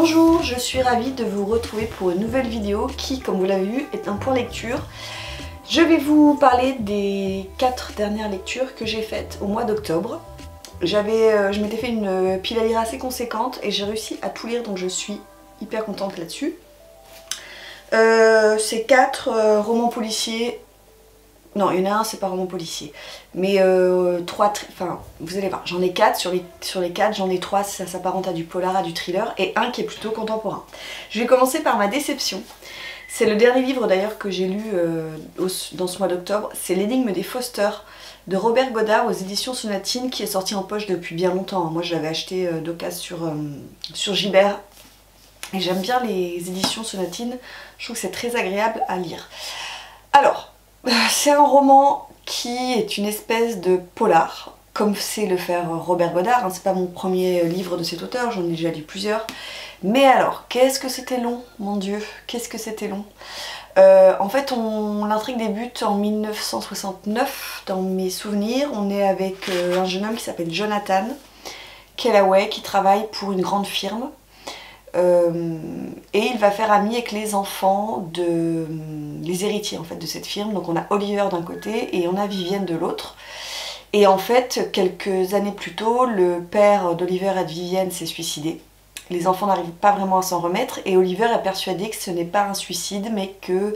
Bonjour, je suis ravie de vous retrouver pour une nouvelle vidéo qui, comme vous l'avez vu, est un point lecture. Je vais vous parler des 4 dernières lectures que j'ai faites au mois d'octobre. Je m'étais fait une pile à lire assez conséquente et j'ai réussi à tout lire, donc je suis hyper contente là-dessus. C'est 4 romans policiers. Non, il y en a un, c'est pas roman policier. Mais 3, enfin, vous allez voir, j'en ai 4. Sur les 4, j'en ai 3, ça s'apparente à du polar, à du thriller, et un qui est plutôt contemporain. Je vais commencer par ma déception. C'est le dernier livre d'ailleurs que j'ai lu dans ce mois d'octobre. C'est L'énigme des Foster de Robert Goddard aux éditions Sonatine, qui est sorti en poche depuis bien longtemps. Moi, je l'avais acheté d'occasion sur Gibert. Et j'aime bien les éditions Sonatine. Je trouve que c'est très agréable à lire. Alors, c'est un roman qui est une espèce de polar, comme sait le faire Robert Goddard. C'est pas mon premier livre de cet auteur, j'en ai déjà lu plusieurs. Mais alors, qu'est-ce que c'était long, mon Dieu, qu'est-ce que c'était long. En fait, l'intrigue débute en 1969, dans mes souvenirs. On est avec un jeune homme qui s'appelle Jonathan Kellaway, qui travaille pour une grande firme. Et il va faire ami avec les enfants les héritiers en fait de cette firme. Donc on a Oliver d'un côté et on a Vivienne de l'autre. Et en fait, quelques années plus tôt, le père d'Oliver et de Vivienne s'est suicidé. Les enfants n'arrivent pas vraiment à s'en remettre et Oliver est persuadé que ce n'est pas un suicide mais qu'il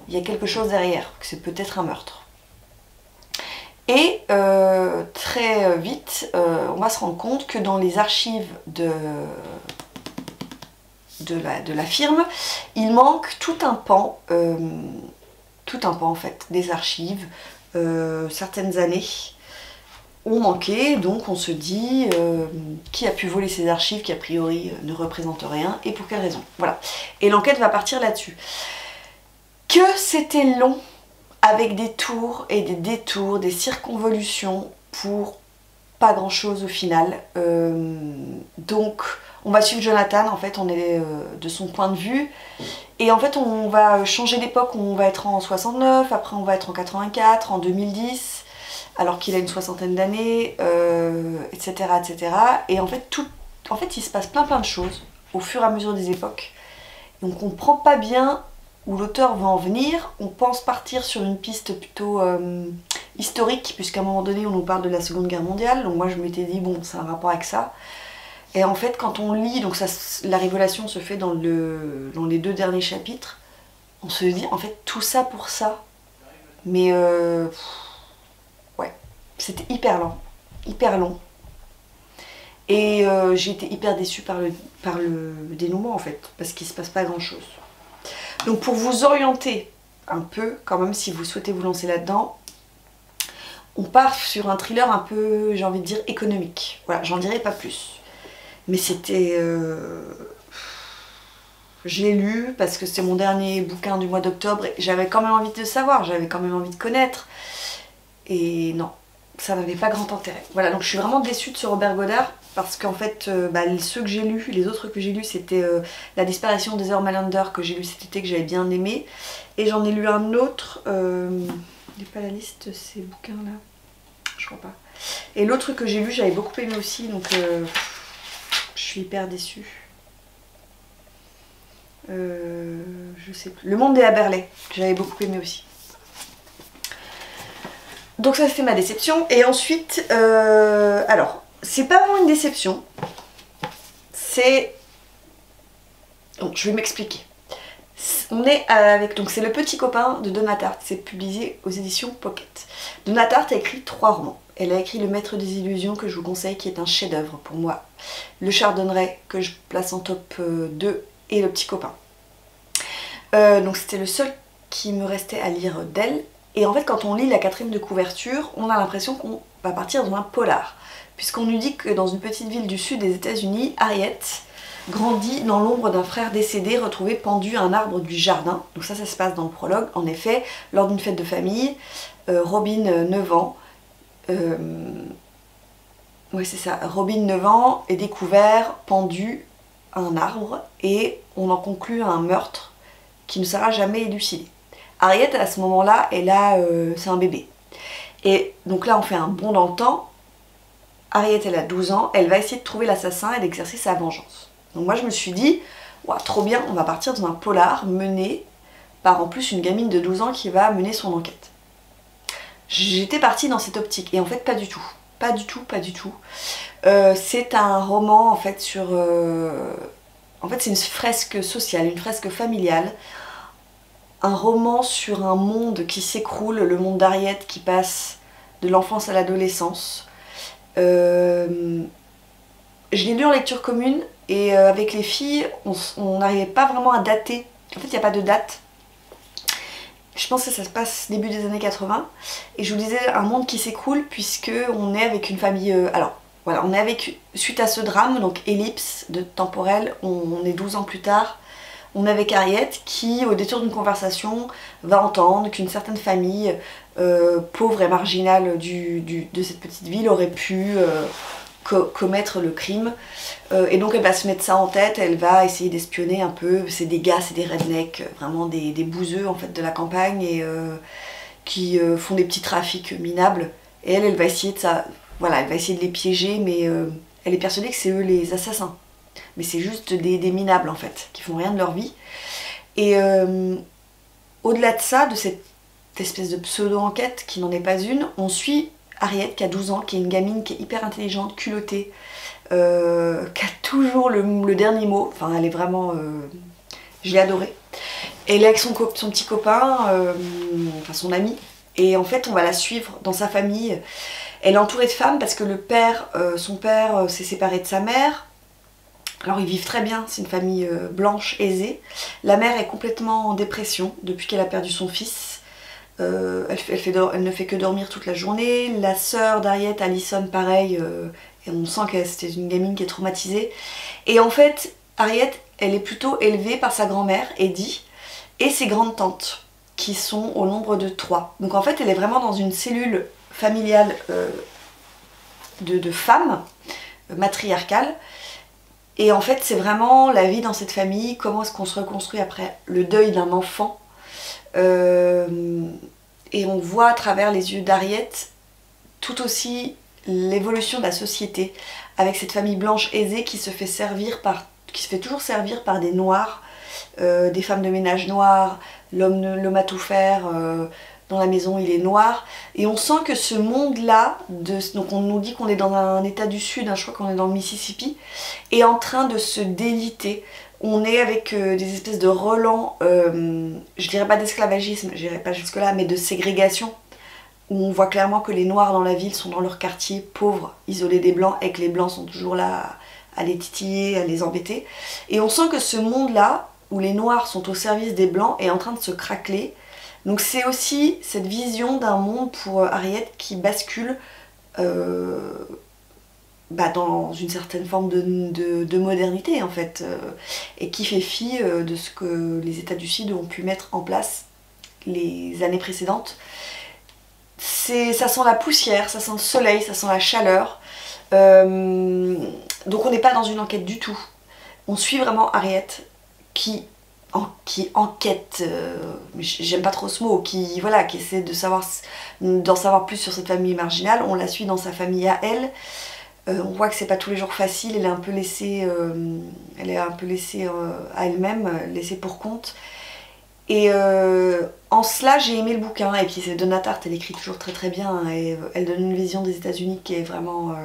y a quelque chose derrière, que c'est peut-être un meurtre. Et très vite, on va se rendre compte que dans les archives de la firme, il manque tout un pan en fait, des archives. Certaines années ont manqué, donc on se dit qui a pu voler ces archives qui a priori ne représentent rien et pour quelle raison. Voilà. Et l'enquête va partir là-dessus. Que c'était long, avec des tours et des détours, des circonvolutions pour pas grand chose au final. Donc on va suivre Jonathan, en fait on est de son point de vue, et en fait on va changer d'époque, on va être en 69, après on va être en 84, en 2010, alors qu'il a une soixantaine d'années, etc., etc. Et en fait, il se passe plein de choses au fur et à mesure des époques, et on comprend pas bien où l'auteur va en venir. On pense partir sur une piste plutôt historique, puisqu'à un moment donné on nous parle de la Seconde Guerre mondiale, donc moi je m'étais dit bon, c'est un rapport avec ça. Et en fait, quand on lit, donc la révélation se fait dans les 2 derniers chapitres, on se dit, en fait, tout ça pour ça. Mais, ouais, c'était hyper lent, hyper long. Et j'ai été hyper déçue par le dénouement, en fait, parce qu'il ne se passe pas grand-chose. Donc, pour vous orienter un peu, quand même, si vous souhaitez vous lancer là-dedans, on part sur un thriller un peu, j'ai envie de dire, économique. Voilà, j'en dirai pas plus. Mais c'était... Je l'ai lu parce que c'était mon dernier bouquin du mois d'octobre et j'avais quand même envie de savoir, j'avais quand même envie de connaître. Et non, ça n'avait pas grand intérêt. Voilà, donc je suis vraiment déçue de ce Robert Goddard parce qu'en fait, ceux que j'ai lus, les autres que j'ai lus, c'était La disparition d'Heather Malander que j'ai lu cet été, que j'avais bien aimé. Et j'en ai lu un autre, il n'est pas la liste, ces bouquins-là, je crois pas. Et l'autre que j'ai lu, j'avais beaucoup aimé aussi, donc... je suis hyper déçue. Je sais plus. Le Monde des Haberley, que j'avais beaucoup aimé aussi. Donc ça c'était ma déception. Et ensuite, alors, c'est pas vraiment une déception. C'est... Donc je vais m'expliquer. On est avec... Donc c'est Le Petit Copain de Donna Tartt. C'est publié aux éditions Pocket. Donna Tartt a écrit 3 romans. Elle a écrit Le Maître des Illusions, que je vous conseille, qui est un chef-d'œuvre pour moi. Le Chardonneret, que je place en top 2, et Le Petit Copain. Donc c'était le seul qui me restait à lire d'elle. Et en fait, quand on lit la 4e de couverture, on a l'impression qu'on va partir dans un polar. Puisqu'on nous dit que dans une petite ville du sud des États-Unis, Harriet grandit dans l'ombre d'un frère décédé retrouvé pendu à un arbre du jardin. Donc ça se passe dans le prologue. En effet, lors d'une fête de famille, Robin, 9 ans, ouais c'est ça, Robin 9 ans est découvert pendu à un arbre et on en conclut à un meurtre qui ne sera jamais élucidé. Harriet à ce moment-là, c'est un bébé. Et donc là on fait un bond dans le temps. Harriet elle a 12 ans, elle va essayer de trouver l'assassin et d'exercer sa vengeance. Donc moi je me suis dit, ouah, trop bien, on va partir dans un polar mené par en plus une gamine de 12 ans qui va mener son enquête. J'étais partie dans cette optique et en fait pas du tout. Pas du tout, pas du tout. C'est un roman en fait sur... En fait c'est une fresque sociale, une fresque familiale. Un roman sur un monde qui s'écroule, le monde d'Harriet qui passe de l'enfance à l'adolescence. Je l'ai lu en lecture commune et avec les filles, on n'arrivait pas vraiment à dater. En fait il n'y a pas de date. Je pense que ça se passe début des années 80 et je vous disais un monde qui s'écroule puisque on est avec une famille... alors voilà, on est avec, suite à ce drame, donc ellipse de temporel, on est 12 ans plus tard, on est avec Harriet qui au détour d'une conversation va entendre qu'une certaine famille pauvre et marginale de cette petite ville aurait pu commettre le crime et donc elle va se mettre ça en tête, elle va essayer d'espionner un peu, c'est des gars, c'est des rednecks, vraiment des bouseux en fait de la campagne et qui font des petits trafics minables et elle va essayer de ça, voilà, elle va essayer de les piéger mais elle est persuadée que c'est eux les assassins, mais c'est juste des minables en fait, qui font rien de leur vie et au-delà de ça, de cette espèce de pseudo-enquête qui n'en est pas une, on suit Harriet qui a 12 ans, qui est une gamine qui est hyper intelligente, culottée, qui a toujours le dernier mot, enfin elle est vraiment... je l'ai adorée. Elle est avec son petit copain, enfin son ami, et en fait on va la suivre dans sa famille. Elle est entourée de femmes parce que le père, son père s'est séparé de sa mère. Alors ils vivent très bien, c'est une famille blanche, aisée. La mère est complètement en dépression depuis qu'elle a perdu son fils. Elle ne fait que dormir toute la journée. La sœur d'Harriet, Allison, pareil, et on sent que c'était une gamine qui est traumatisée. Et en fait, Harriet, elle est plutôt élevée par sa grand-mère, Eddie, et ses grandes tantes, qui sont au nombre de 3. Donc en fait, elle est vraiment dans une cellule familiale de femmes, matriarcale. Et en fait, c'est vraiment la vie dans cette famille, comment est-ce qu'on se reconstruit après le deuil d'un enfant. Et on voit à travers les yeux d'Harriet tout aussi l'évolution de la société avec cette famille blanche aisée qui se fait toujours servir par des noirs, des femmes de ménage noires, l'homme à tout faire, dans la maison il est noir et on sent que ce monde là, donc on nous dit qu'on est dans un état du sud, hein, je crois qu'on est dans le Mississippi, est en train de se déliter. On est avec des espèces de relents, je dirais pas d'esclavagisme, je dirais pas jusque là, mais de ségrégation, où on voit clairement que les noirs dans la ville sont dans leur quartier pauvre, isolés des blancs, et que les blancs sont toujours là à les titiller, à les embêter. Et on sent que ce monde-là, où les noirs sont au service des blancs, est en train de se craqueler. Donc c'est aussi cette vision d'un monde pour Harriet qui bascule dans une certaine forme de modernité en fait, et qui fait fi de ce que les États du Sud ont pu mettre en place les années précédentes. Ça sent la poussière, ça sent le soleil, ça sent la chaleur, donc on n'est pas dans une enquête du tout. On suit vraiment Harriet qui enquête, j'aime pas trop ce mot, qui essaie d'en savoir plus sur cette famille marginale. On la suit dans sa famille à elle. On voit que c'est pas tous les jours facile, elle est un peu laissée, à elle-même, laissée pour compte. Et en cela, j'ai aimé le bouquin. Et puis c'est Donna Tartt, elle écrit toujours très très bien, hein, et elle donne une vision des États-Unis qui est vraiment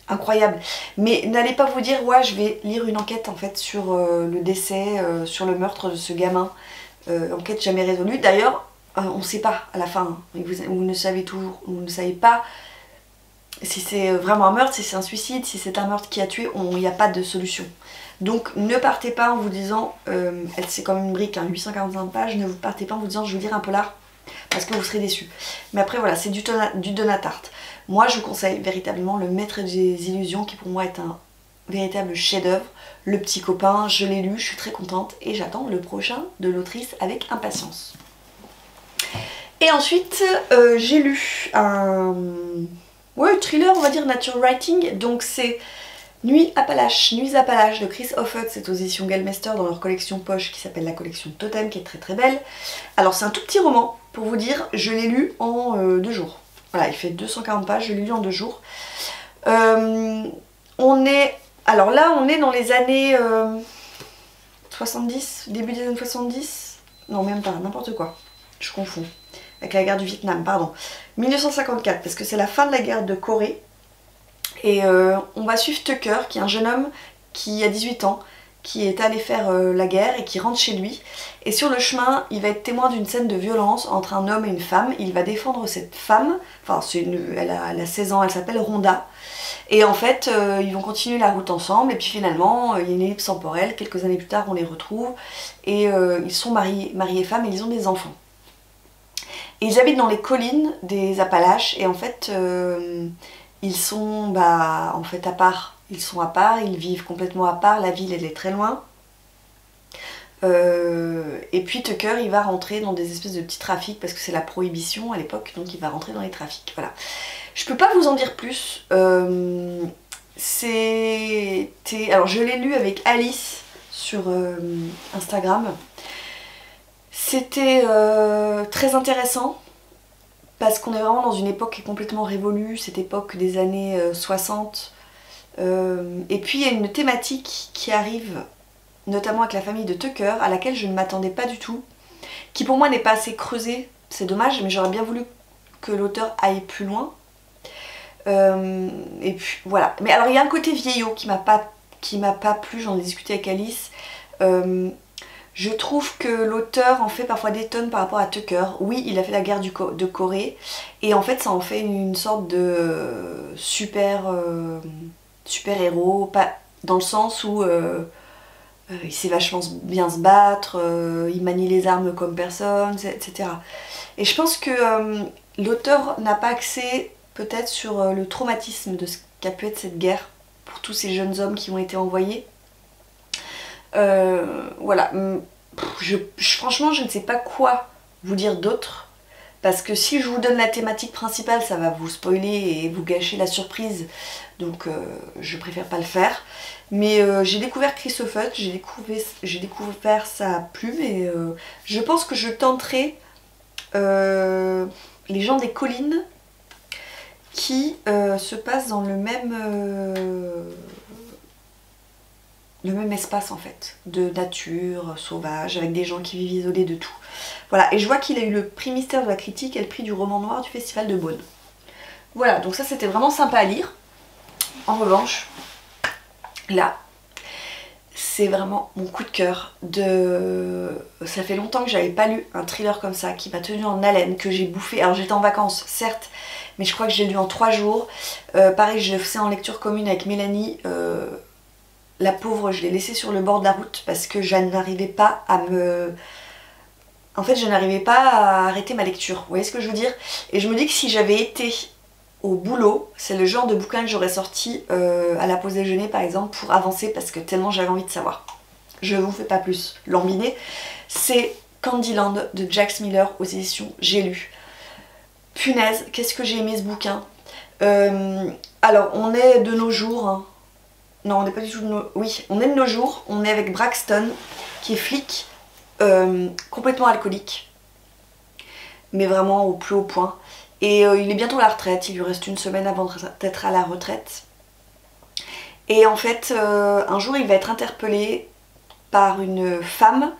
incroyable. Mais n'allez pas vous dire, ouais, je vais lire une enquête en fait sur le décès, sur le meurtre de ce gamin. Enquête jamais résolue. D'ailleurs, on ne sait pas à la fin. Hein. Vous ne savez pas si c'est vraiment un meurtre, si c'est un suicide, si c'est un meurtre qui a tué, il n'y a pas de solution. Donc ne partez pas en vous disant, c'est comme une brique, hein, 845 pages, ne vous partez pas en vous disant je vais lire un polar, parce que vous serez déçus. Mais après voilà, c'est du Donna Tartt. Moi je vous conseille véritablement Le Maître des Illusions, qui pour moi est un véritable chef-d'œuvre. Le Petit Copain, je l'ai lu, je suis très contente, et j'attends le prochain de l'autrice avec impatience. Et ensuite, j'ai lu un... ouais, thriller, on va dire, nature writing, donc c'est Nuits Appalaches de Chris Offutt, c'est aux éditions Gallmeister dans leur collection poche qui s'appelle la collection Totem, qui est très très belle. Alors c'est un tout petit roman, pour vous dire, je l'ai lu en 2 jours. Voilà, il fait 240 pages, je l'ai lu en 2 jours. On est Alors là, on est dans les années 70, début des années 70. Non, même pas, n'importe quoi. Je confonds. Avec la guerre du Vietnam, pardon. 1954, parce que c'est la fin de la guerre de Corée. Et on va suivre Tucker, qui est un jeune homme qui a 18 ans, qui est allé faire la guerre et qui rentre chez lui. Et sur le chemin, il va être témoin d'une scène de violence entre un homme et une femme. Il va défendre cette femme, enfin elle a 16 ans, elle s'appelle Rhonda. Et en fait, ils vont continuer la route ensemble et puis finalement, il y a une ellipse temporelle. Quelques années plus tard, on les retrouve et ils sont mariés et femmes et ils ont des enfants. Et ils habitent dans les collines des Appalaches et en fait, ils sont en fait à part. Ils sont à part, ils vivent complètement à part, la ville elle est très loin. Et puis Tucker il va rentrer dans des espèces de petits trafics parce que c'est la prohibition à l'époque, donc il va rentrer dans les trafics. Voilà. Je peux pas vous en dire plus. Alors je l'ai lu avec Alice sur Instagram. C'était très intéressant. Parce qu'on est vraiment dans une époque qui est complètement révolue, cette époque des années 60. Et puis il y a une thématique qui arrive, notamment avec la famille de Tucker, à laquelle je ne m'attendais pas du tout, qui pour moi n'est pas assez creusée, c'est dommage, mais j'aurais bien voulu que l'auteur aille plus loin. Et puis voilà. Mais alors il y a un côté vieillot qui m'a pas plu, j'en ai discuté avec Alice. Je trouve que l'auteur en fait parfois des tonnes par rapport à Tucker. Oui, il a fait la guerre de Corée, et en fait ça en fait une sorte de super héros, pas dans le sens où il sait vachement bien se battre, il manie les armes comme personne, etc. Et je pense que l'auteur n'a pas axé peut-être sur le traumatisme de ce qu'a pu être cette guerre pour tous ces jeunes hommes qui ont été envoyés. Voilà. Franchement, je ne sais pas quoi vous dire d'autre. Parce que si je vous donne la thématique principale, ça va vous spoiler et vous gâcher la surprise. Donc je préfère pas le faire. Mais j'ai découvert Christophe, j'ai découvert sa plume et je pense que je tenterai Les gens des collines qui se passent dans le même espace en fait, de nature sauvage, avec des gens qui vivent isolés de tout. Voilà, et je vois qu'il a eu le prix Mystère de la critique et le prix du roman noir du Festival de Beaune. Voilà, donc ça c'était vraiment sympa à lire. En revanche, là, c'est vraiment mon coup de cœur. Ça fait longtemps que j'avais pas lu un thriller comme ça, qui m'a tenu en haleine, que j'ai bouffé. Alors j'étais en vacances, certes, mais je crois que j'ai lu en 3 jours. Pareil, je le faisais en lecture commune avec Mélanie. La pauvre, je l'ai laissée sur le bord de la route parce que je n'arrivais pas à me... En fait, je n'arrivais pas à arrêter ma lecture. Vous voyez ce que je veux dire? Et je me dis que si j'avais été au boulot, c'est le genre de bouquin que j'aurais sorti à la pause déjeuner par exemple pour avancer parce que tellement j'avais envie de savoir. Je vous fais pas plus lambiner. C'est Candyland de Jax Miller aux éditions J'ai lu. Punaise, qu'est-ce que j'ai aimé ce bouquin. Alors, on est de nos jours... Hein. Non, on n'est pas du tout de nos... Oui, on est de nos jours. On est avec Braxton, qui est flic, complètement alcoolique. Mais vraiment au plus haut point. Et il est bientôt à la retraite. Il lui reste une semaine avant d'être à la retraite. Et en fait, un jour, il va être interpellé par une femme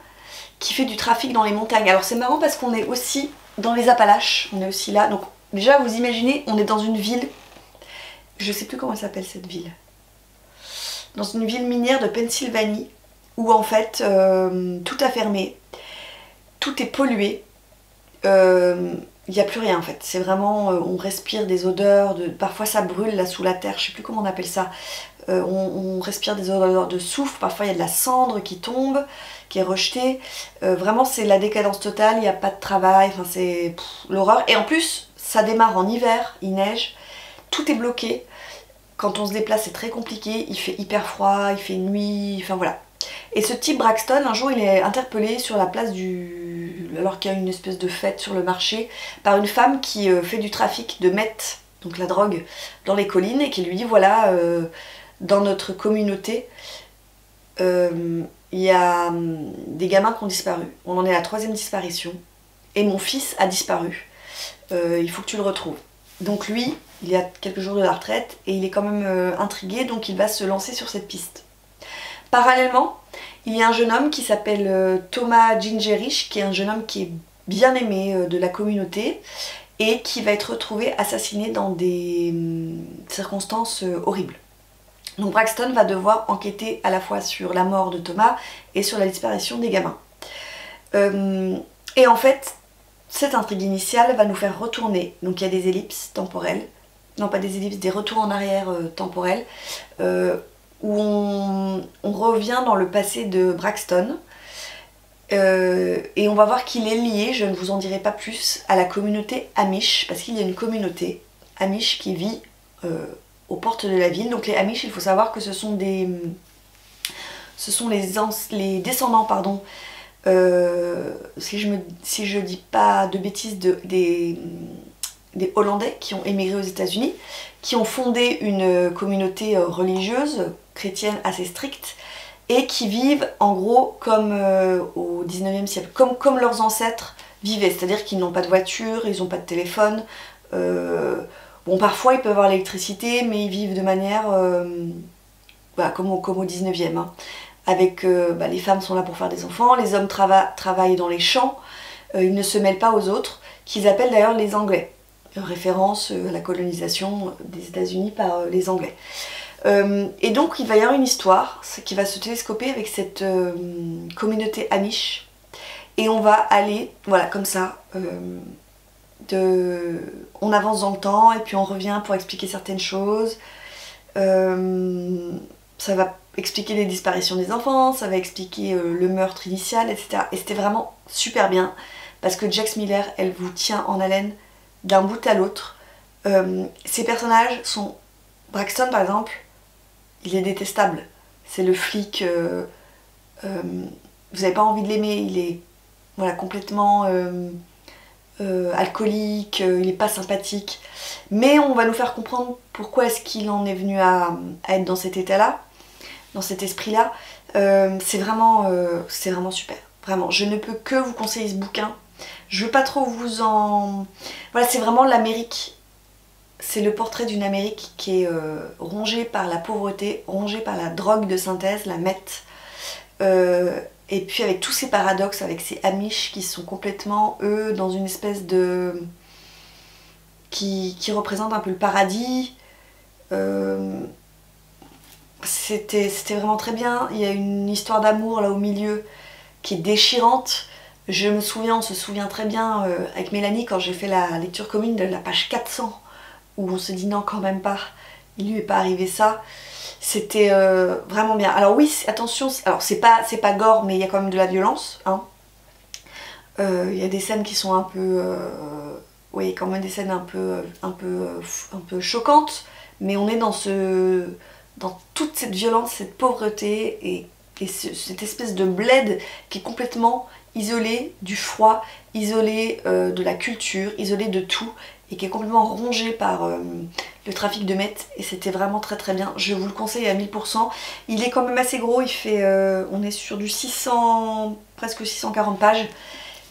qui fait du trafic dans les montagnes. Alors c'est marrant parce qu'on est aussi dans les Appalaches. On est aussi là. Donc déjà, vous imaginez, on est dans une ville... Je sais plus comment elle s'appelle cette ville. Dans une ville minière de Pennsylvanie où en fait tout a fermé, tout est pollué, il n'y a plus rien en fait. C'est vraiment, on respire des odeurs, parfois ça brûle là sous la terre, je sais plus comment on appelle ça. On respire des odeurs de soufre, parfois il y a de la cendre qui tombe, qui est rejetée. Vraiment c'est la décadence totale, il n'y a pas de travail, enfin c'est l'horreur. Et en plus ça démarre en hiver, il neige, tout est bloqué. Quand on se déplace, c'est très compliqué, il fait hyper froid, il fait nuit, enfin voilà. Et ce type Braxton, un jour, il est interpellé sur la place alors qu'il y a une espèce de fête sur le marché, par une femme qui fait du trafic de meth, donc la drogue, dans les collines, et qui lui dit, voilà, dans notre communauté, il y a des gamins qui ont disparu. On en est à la 3e disparition, et mon fils a disparu. Il faut que tu le retrouves. Donc lui... il est à quelques jours de la retraite et il est quand même intrigué, donc il va se lancer sur cette piste. Parallèlement, il y a un jeune homme qui s'appelle Thomas Gingerich, qui est un jeune homme qui est bien aimé de la communauté et qui va être retrouvé assassiné dans des circonstances horribles. Donc Braxton va devoir enquêter à la fois sur la mort de Thomas et sur la disparition des gamins. Et en fait, cette intrigue initiale va nous faire retourner, donc il y a des ellipses temporelles, non pas des ellipses, des retours en arrière temporels, où on revient dans le passé de Braxton, et on va voir qu'il est lié, je ne vous en dirai pas plus, à la communauté Amish, parce qu'il y a une communauté Amish qui vit aux portes de la ville. Donc les Amish, il faut savoir que ce sont les descendants, pardon, si je dis pas de bêtises, des Hollandais qui ont émigré aux États-Unis, qui ont fondé une communauté religieuse chrétienne assez stricte et qui vivent en gros comme au 19e siècle, comme leurs ancêtres vivaient, c'est-à-dire qu'ils n'ont pas de voiture, ils n'ont pas de téléphone. Bon, parfois ils peuvent avoir l'électricité, mais ils vivent de manière voilà, comme au 19e. Hein. Avec les femmes sont là pour faire des enfants, les hommes travaillent dans les champs, ils ne se mêlent pas aux autres, qu'ils appellent d'ailleurs les Anglais. Référence à la colonisation des États-Unis par les Anglais. Et donc il va y avoir une histoire qui va se télescoper avec cette communauté Amish, et on va aller, voilà, comme ça, on avance dans le temps et puis on revient pour expliquer certaines choses. Ça va expliquer les disparitions des enfants, ça va expliquer le meurtre initial, etc. Et c'était vraiment super bien, parce que Jax Miller, elle vous tient en haleine d'un bout à l'autre. Ces personnages sont... Braxton par exemple, il est détestable. C'est le flic... vous n'avez pas envie de l'aimer, il est voilà, complètement alcoolique, il n'est pas sympathique. Mais on va nous faire comprendre pourquoi est-ce qu'il en est venu à être dans cet état-là, dans cet esprit-là. C'est vraiment super. Vraiment, je ne peux que vous conseiller ce bouquin. Je veux pas trop vous en... Voilà, c'est vraiment l'Amérique. C'est le portrait d'une Amérique qui est rongée par la pauvreté, rongée par la drogue de synthèse, la meth. Et puis avec tous ces paradoxes, avec ces Amish qui sont complètement, eux, dans une espèce de... qui représente un peu le paradis. C'était vraiment très bien. Il y a une histoire d'amour là au milieu qui est déchirante. Je me souviens, on se souvient très bien avec Mélanie quand j'ai fait la lecture commune de la page 400, où on se dit non, quand même pas, il lui est pas arrivé ça. C'était vraiment bien. Alors oui, attention, alors c'est pas gore, mais il y a quand même de la violence. Hein. Il y a des scènes qui sont un peu... oui, quand même des scènes un peu choquantes, mais on est dans toute cette violence, cette pauvreté et cette espèce de bled qui est complètement isolé du froid, isolé de la culture, isolé de tout, et qui est complètement rongé par le trafic de meth, et c'était vraiment très très bien. Je vous le conseille à 1000%. Il est quand même assez gros, il fait, on est sur du 600, presque 640 pages,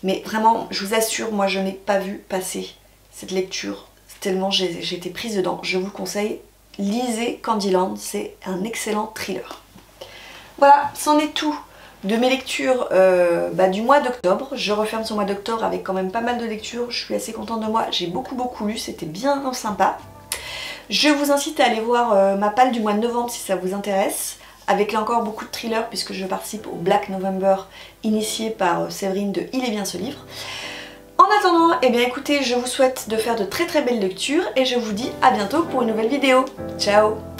mais vraiment, je vous assure, moi je n'ai pas vu passer cette lecture, tellement j'ai été prise dedans. Je vous le conseille, lisez Candyland, c'est un excellent thriller. Voilà, c'en est tout de mes lectures du mois d'octobre. Je referme ce mois d'octobre avec quand même pas mal de lectures. Je suis assez contente de moi, j'ai beaucoup lu, c'était bien sympa. Je vous incite à aller voir ma palle du mois de novembre si ça vous intéresse, avec là encore beaucoup de thrillers puisque je participe au Black November initié par Séverine de Il est bien ce livre. En attendant, eh bien écoutez, je vous souhaite de faire de très belles lectures et je vous dis à bientôt pour une nouvelle vidéo. Ciao!